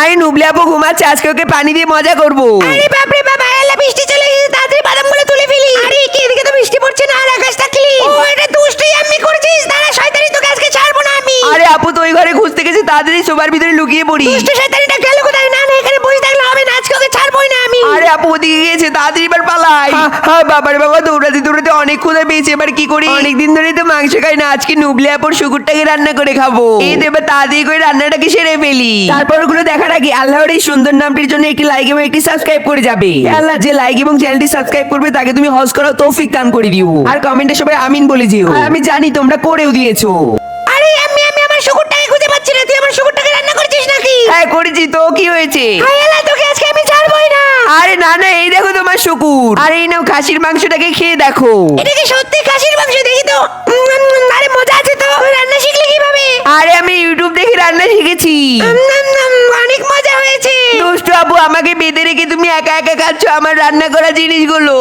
আরে নুবলে আপু ঘুমাচ্ছে, আজকে ওকে পানি দিয়ে মজা করবো। আরে বাপরে বাবা, এলা বৃষ্টি চলে এসেছে, তাড়াতাড়ি বাদামগুলো তুলে ফেলি। আরে কি এদিকে তো বৃষ্টি পড়ছে না, আর আকাশটা ক্লিন। ও এটা দুষ্টুই আমি করেছিস, দাঁড়া শয়তানি, তোকে আজকে ছাড়বো না আমি। আরে আপু তো ওই ঘরে খুঁজতে গেছে, তাড়াতাড়ি সবার ভিতরে লুকিয়ে পড়ি। দুষ্টু শয়তানিটা গেল কোথায়? না না, এখানে বসে থাকলে হবে না, আজকে ওকে ছাড়বোই না আমি। আরে আপু ওদিকে গিয়েছে, তাড়াতাড়ি এবার পালাই। হ্যাঁ বাবার বাবা, দৌড়াতে দৌড়াতে অনেক ক্ষুধা পেয়েছে, এবার কি করি? অনেকদিন ধরে তো মাংস খাই না, আজকে নুবলে আপুর শুকুরটাকে রান্না করে খাবো। এই তো এবার তাড়াতাড়ি করে রান্নাটাকে সেরে ফেলি। তারপর ওগুলো দেখার আগে আল্লাহর এই সুন্দর নামটির জন্য একটি লাইক এবং একটি সাবস্ক্রাইব করে যাবে। আল্লাহ যে লাইক এবং চ্যানেলটি সাবস্ক্রাইব করবে তাকে তুমি হজ করার তৌফিক দান করে দিও, আর কমেন্টে সবাই আমিন বলে দিও। আর আমি জানি তোমরা করেও দিয়েছো। আরে আমি আমার শুকুরটাকে খুঁজে পাচ্ছি না, তুই আমার শুকুরটাকে রান্না করেছিস নাকি? হ্যাঁ করেছি তো, কি হয়েছে? হায় আল্লাহ, তোকে আজকে আমি ছাড়বোই না। আরে না না, এই দেখো তোমার শুকুর। আরে এই নাও খাসির মাংসটাকে খেয়ে দেখো। এটা কি সত্যি খাসির মাংস? দেখি তো। আরে মজা আছে তো। তুই রান্না শিখলি কিভাবে? আরে আমি ইউটিউব দেখে রান্না শিখেছি। অনেক মজা হয়েছে। দুষ্টু আপু, আমাকে বেঁধে রেখে তুমি একা একা খাচ্ছ আমার রান্না করা জিনিসগুলো।